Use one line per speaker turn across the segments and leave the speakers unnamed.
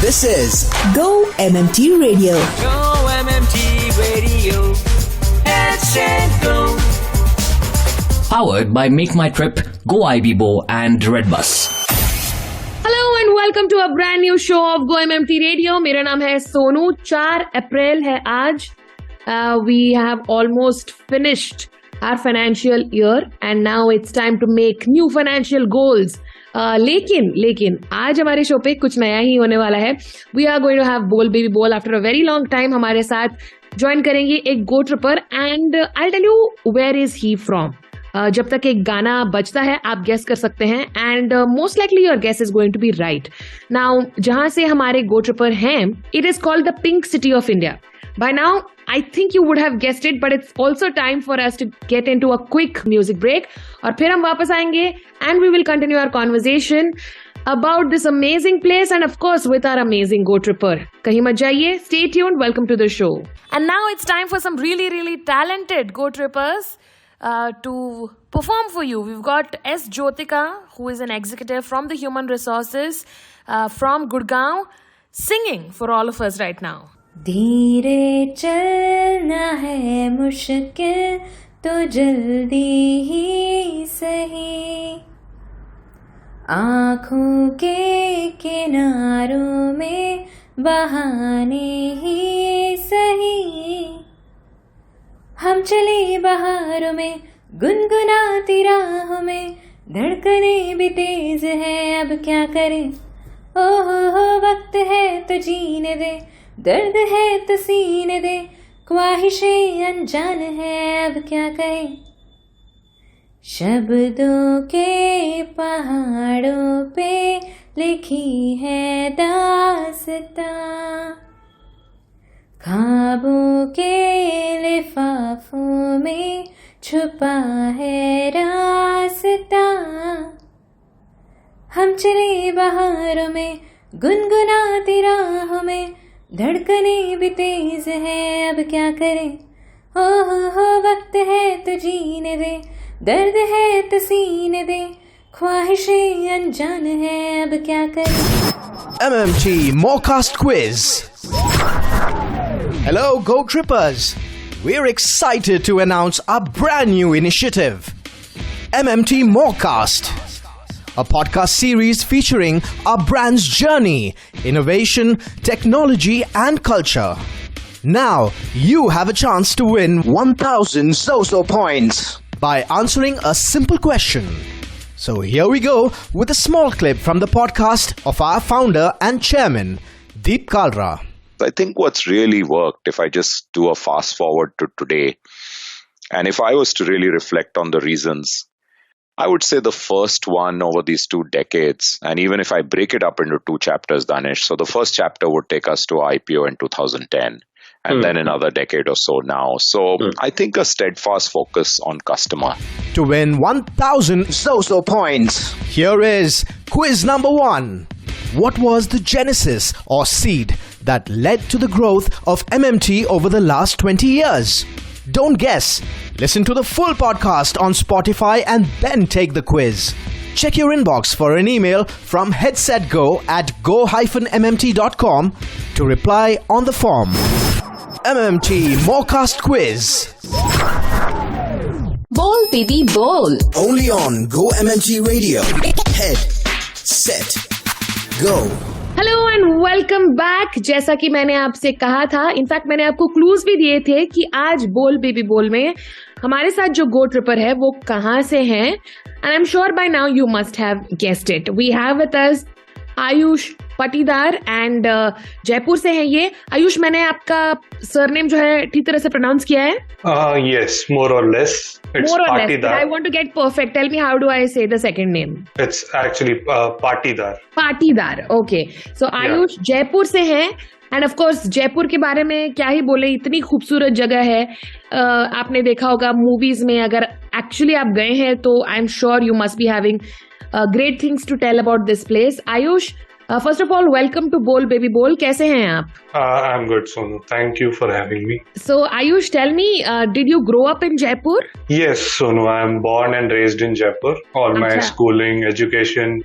This is Go-MMT Radio.
Go-MMT Radio. Let's go.
Powered by Make My Trip, Go IBBO and Redbus.
Hello and welcome to a brand new show of GO-MMT radio. मेरा नाम है Sonu. 4 April है आज. We have almost finished our financial year and now it's time to make new financial goals. लेकिन आज हमारे show पे कुछ नया ही होने वाला है. We are going to have बोल बेबी बोल. After a very long time हमारे साथ ज्वाइन करेंगे एक go tripper and I tell you where is he from. जब तक एक गाना बजता है आप गेस कर सकते हैं and most likely your guess is going to be right. Now जहां से हमारे गो ट्रिपर हैं, it is called the pink city of India. By now I think you would have guessed it, but it's also time for us to get into a quick music break और फिर हम वापस आएंगे and we will continue our conversation about this amazing place and of course with our amazing go tripper. Kahin mat jaiye, stay tuned. Welcome to the show. And now it's time for some really talented go trippers to perform for you. We've got S Jothika, who is an executive from the Human Resources from Gurgaon, singing for all of us right now.
धीरे चलना है मुश्किल तो जल्दी ही सही, आँखों के किनारों में बहाने ही सही. हम चले बहारों में गुनगुनाती राहों में, धड़कने भी तेज है अब क्या करें. ओहो वक्त है तो जीने दे, दर्द है तो सीने दे, ख्वाहिशें अनजान है अब क्या कहें. शब्दों के पहाड़ों पे लिखी है दास्तां, ख्वाबों के लिफाफों में छुपा है रास्ता. हम चले बहारों में गुनगुनाती राहों में, धड़कने भी तेज है अब क्या करें. हो वक्त है तो जीने दे, दर्द है तो सीने दे, ख्वाहिशें अनजान है अब क्या करें.
MMT Morecast Quiz. Hello, Go Trippers. We're excited to announce our brand new initiative, MMT Morecast, a podcast series featuring our brand's journey, innovation, technology, and culture. Now, you have a chance to win 1,000 Zozo points by answering a simple question. So here we go with a small clip from the podcast of our founder and chairman, Deep Kalra.
I think what's really worked, if I just do a fast forward to today, and if I was to really reflect on the reasons, I would say the first one over these 2 decades, and even if I break it up into 2 chapters, Danish, so the first chapter would take us to IPO in 2010. And then another decade or so now. So I think a steadfast focus on customer.
To win 1,000 Zozo points, here is quiz number 1. What was the genesis or seed that led to the growth of MMT over the last 20 years? Don't guess. Listen to the full podcast on Spotify and then take the quiz. Check your inbox for an email from headsetgo@go-mmt.com to reply on the form. MMT Morecast Quiz.
Ball baby ball.
Only on Go-MMT Radio. Head, set, go.
Hello and welcome back. जैसा कि मैंने आपसे कहा था, in fact मैंने आपको clues भी दिए थे कि आज बोल बेबी बोल में हमारे साथ जो गो ट्रिपर है वो कहाँ से हैं. And I am sure by now you must have guessed it. We have with us Ayush Patidar and Jaipur से हैं ये. आयुष, मैंने आपका सरनेम जो है ठीक तरह से प्रोनाउंस किया है?
Yes, more or less. It's Patidar.
I want to get perfect. Tell me, how do I say the second name?
It's actually Patidar.
Patidar. Okay. So Ayush Jaipur से हैं एंड ऑफ कोर्स जयपुर के बारे में क्या ही बोले, इतनी खूबसूरत जगह है. आपने देखा होगा मूवीज में, अगर एक्चुअली आप गए हैं तो आई am sure you must be having great things to tell about this place. Ayush, first of all, welcome to Bowl Baby Bowl. कैसे हैं आप?
I'm good, Sonu. Thank you for having me.
So, Ayush, tell me, did you grow up in Jaipur?
Yes, Sonu. I am born and raised in Jaipur. All my schooling, education,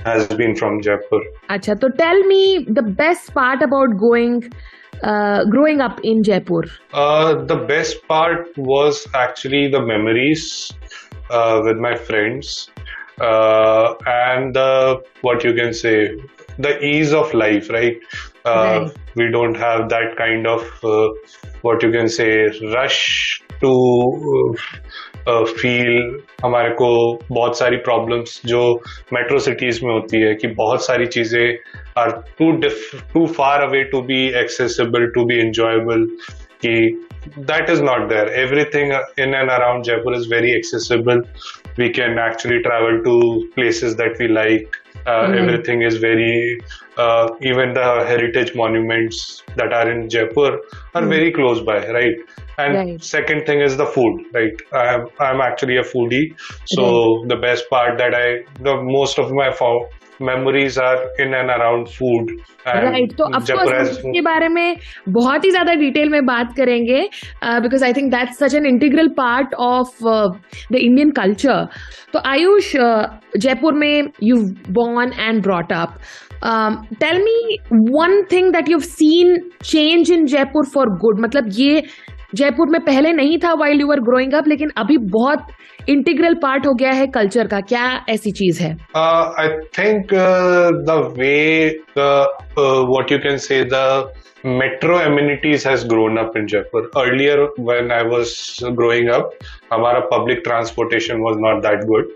has been from Jaipur.
Acha, so tell me the best part about growing up in Jaipur.
The best part was actually the memories with my friends, and what you can say, the ease of life, right?
Right.
We don't have that kind of what you can say rush to feel. हमारे को बहुत सारी problems जो metro cities में होती है कि बहुत सारी चीजें are too far away to be accessible to be enjoyable कि that is not there. Everything in and around Jaipur is very accessible. We can actually travel to places that we like. Everything is very even the heritage monuments that are in Jaipur are very close by, right? And second thing is the food, right? I'm actually a foodie, so the best part that most of my memories are in and around food.
Right, तो of course इसके बारे में बहुत ही ज्यादा detail में बात करेंगे because I think that's such an integral part of the Indian culture. तो आयुष, जयपुर में you born and brought up. Tell me one thing that you have seen change in Jaipur for good. मतलब ये जयपुर में पहले नहीं था while you were growing up, लेकिन अभी बहुत इंटीग्रल पार्ट हो गया है कल्चर का. क्या ऐसी चीज है?
I think the way what you can say, the metro amenities has grown up in Jaipur. Earlier when I was growing up, hamara public transportation was not that good.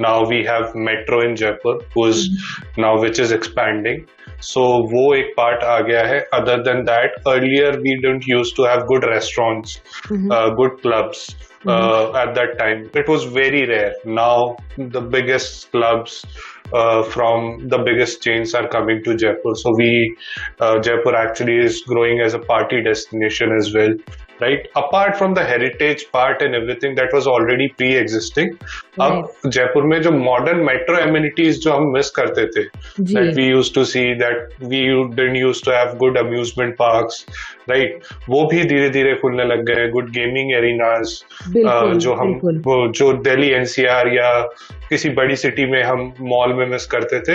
Now we have metro in Jaipur which is expanding. So वो एक part आ गया है. Other than that, earlier we didn't used to have good restaurants, good clubs. At that time it was very rare. Now the biggest clubs from the biggest chains are coming to Jaipur, so Jaipur actually is growing as a party destination as well, right? Apart from the heritage part and everything that was already pre-existing, अब जयपुर में जो modern metro amenities जो हम miss करते थे, that we used to see, that we didn't used to have good amusement parks, right? वो भी धीरे धीरे खुलने लग गए. Good gaming arenas, जो दिल्ली NCR या किसी बड़ी सिटी में हम मॉल में मिस करते थे,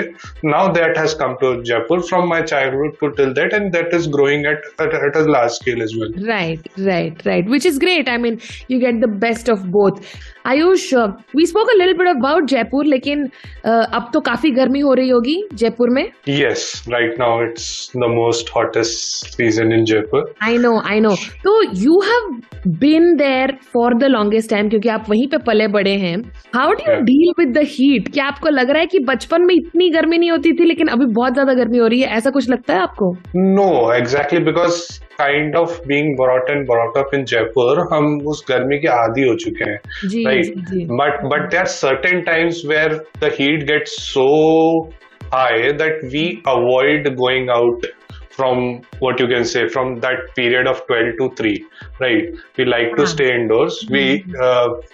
now that has come to Jaipur from my childhood to till that, and that is growing at a large scale as well.
Right, which is great. I mean, you get the best of both. Ayush, we spoke a little bit about Jaipur, लेकिन अब तो काफी गर्मी हो रही होगी जयपुर में.
Yes, right now it's the most hottest season in Jaipur.
I know. तो you have been there for the longest time क्योंकि आप वहीं पे पले बड़े हैं. How do you deal with the heat? क्या आपको लग रहा है कि बचपन में इतनी गर्मी नहीं होती थी लेकिन अभी बहुत ज्यादा गर्मी हो रही है, ऐसा कुछ लगता है आपको?
No, exactly, because kind of being brought up in Jaipur, हम उस गर्मी के आदी हो चुके हैं, right? But there are certain times where the heat gets so high that we avoid going out from what you can say from that period of 12 to 3, right? We like to stay indoors.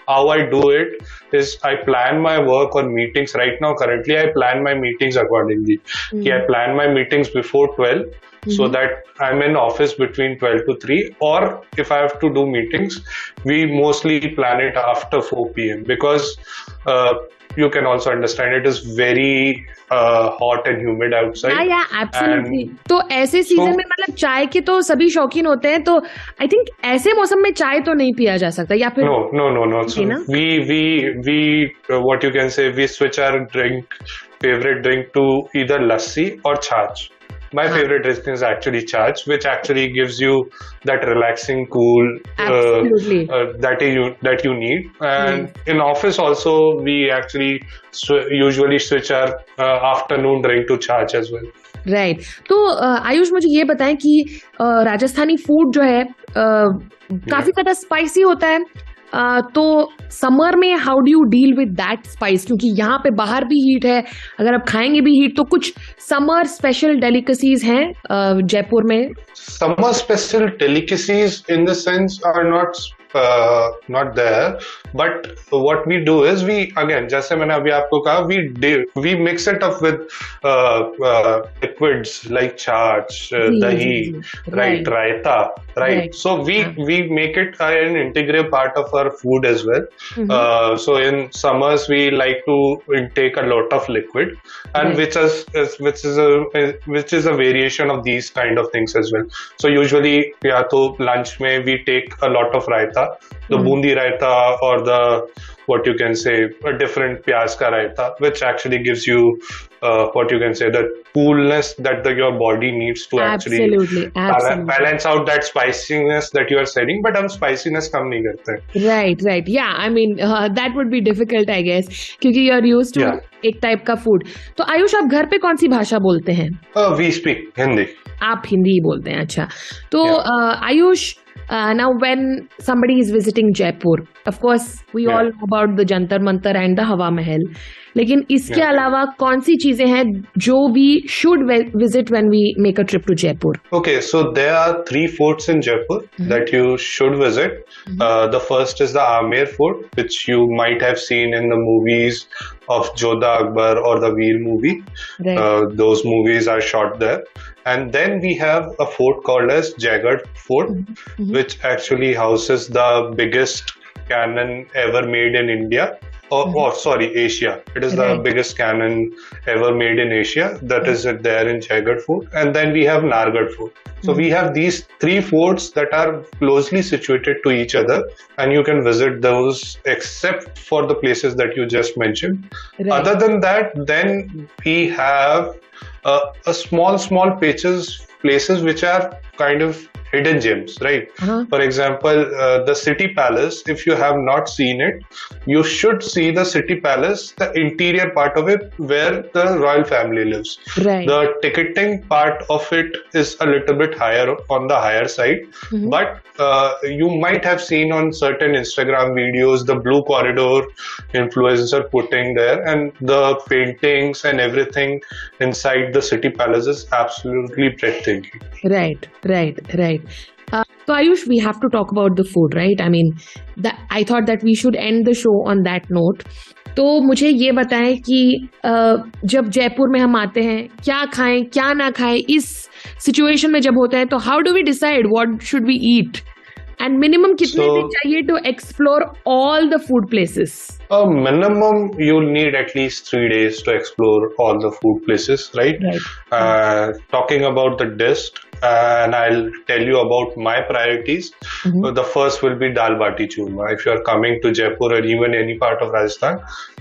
How I do it is I plan my work or meetings. Right now currently I plan my meetings accordingly. I plan my meetings before 12 so that I'm in office between 12 to 3, or if I have to do meetings, we mostly plan it after 4 p.m. because you can also understand it is very hot and humid outside.
Yeah, absolutely. तो ऐसे season में मतलब चाय के तो सभी शौकीन होते हैं, तो आई थिंक ऐसे मौसम में चाय तो नहीं पिया जा सकता, या फिर
no. So we what you can say, we switch our favorite drink to either lassi or chach. My favorite drink is actually chach, which actually gives you that relaxing cool that you need. And in office also, we actually usually switch our afternoon drink to chach as well.
Right. तो आयुष, मुझे ये बताएं कि Rajasthani food जो है काफी ज्यादा spicy होता है, तो समर में how do you deal with that spice? क्योंकि यहाँ पे बाहर भी हीट है, अगर आप खाएंगे भी हीट, तो कुछ समर स्पेशल डेलिकेसीज हैं जयपुर में?
Summer special delicacies in the sense are not there, but what we do is we, again, जैसे मैंने अभी आपको कहा, we mix it up with liquids like chaach, dahi, right, raita, right. So we make it an integral part of our food as well. So in summers we like to intake a lot of liquid, and which is a variation of these kind of things as well. So usually या तो lunch में we take a lot of raita, the bundi raita or the what you can say a different pyaz ka raita, which actually gives you what you can say the coolness that your body needs to actually balance out that spiciness that you are saying. But हम spiciness कम नहीं करते.
Right. Yeah, I mean that would be difficult, I guess, क्योंकि you are used to एक type का food. तो आयुष, आप घर पे कौन सी भाषा बोलते हैं?
We speak Hindi.
आप हिंदी बोलते हैं, अच्छा. तो Ayush, now when somebody is visiting Jaipur, of course we all know about the Jantar Mantar and the Hawa Mahal, लेकिन इसके अलावा कौन सी चीजें हैं जो we should visit when we make a trip to Jaipur?
Okay, so there are 3 forts in Jaipur that you should visit. The first is the Amer Fort, which you might have seen in the movies of Jodha Akbar or the Veer movie. Right. Those movies are shot there. And then we have a fort called as Jaigarh Fort, which actually houses the biggest cannon ever made in India. Asia. It is the biggest cannon ever made in Asia. That is there in Jaigarh Fort. And then we have Nargad Fort. So we have these 3 forts that are closely situated to each other, and you can visit those except for the places that you just mentioned. Right. Other than that, then we have a small places which are kind of hidden gems, right? For example, the City Palace, if you have not seen it, you should see the City Palace, the interior part of it where the royal family lives. Right. The ticketing part of it is a little bit higher on the higher side, but you might have seen on certain Instagram videos the blue corridor influencer putting there, and the paintings and everything inside the City Palace is absolutely breathtaking.
Right. So Ayush, we have to talk about the food, right? I mean, I thought that we should end the show on that note. तो मुझे ये बताएं कि जब जयपुर में हम आते हैं, क्या खाएं क्या ना खाएं, इस सिचुएशन में जब होता है, तो how do we decide what should we eat, and minimum कितने दिन चाहिए to explore all the food places?
Minimum, you'll need at least 3 days to explore all the food places, right? Talking about the dish, and I'll tell you about my priorities. The first will be dal bati churma. If you are coming to Jaipur or even any part of Rajasthan,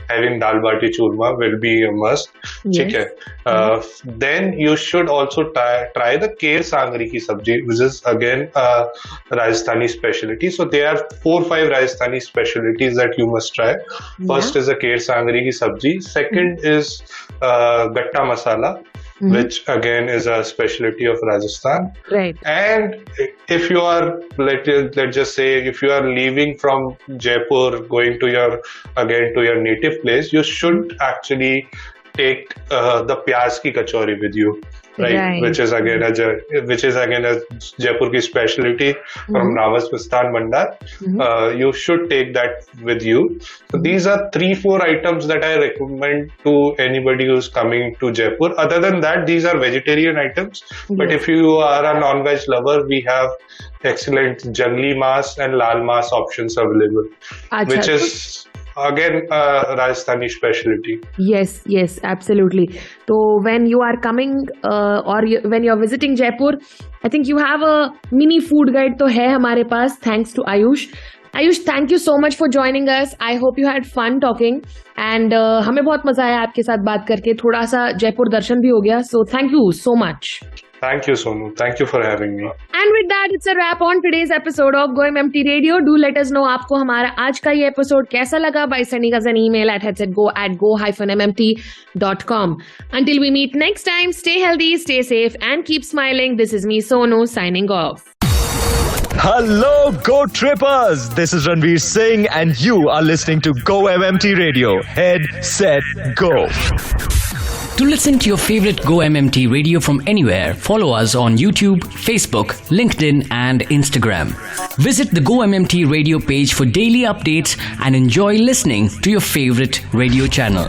having dal bati churma will be a must. Yes. Then you should also try the Kher Sangri ki sabji, which is again a Rajasthani specialty. So there are 4-5 Rajasthani specialties that you must try. First is a Kher Sangri ki sabji. Second is gatta masala, which again is a specialty of Rajasthan. Right. And if you are, let's just say, if you are leaving from Jaipur, going to your native place, you should actually take the pyaz ki kachori with you. Right. Which is again a Jaipur ki specialty from Rawat Mistan Bhandar. You should take that with you. So these are 3-4 items that I recommend to anybody who's coming to Jaipur. Other than that, these are vegetarian items. But if you are a non-veg lover, we have excellent jangli mas and lal mas options available, which is again Rajasthani specialty.
Yes, absolutely. So when you are coming when you are visiting Jaipur, I think you have a mini food guide तो है हमारे पास, thanks to Ayush. Ayush, thank you so much for joining us. I hope you had fun talking, and हमें बहुत मजा आया आपके साथ बात करके, थोड़ा सा जयपुर दर्शन भी हो गया. So thank you so much.
Thank you, Sonu. Thank you for having me.
And with that, it's a wrap on today's episode of Go-MMT Radio. Do let us know आपको हमारा आज का ये episode कैसा लगा by sending us an email at headsetgo@go-mmt.com. Until we meet next time, stay healthy, stay safe, and keep smiling. This is me, Sonu, signing off.
Hello, Go-Trippers! This is Ranveer Singh, and you are listening to Go-MMT Radio. Head, set, go!
To listen to your favorite Go-MMT radio from anywhere, follow us on YouTube, Facebook, LinkedIn and Instagram. Visit the Go-MMT radio page for daily updates and enjoy listening to your favorite radio channel.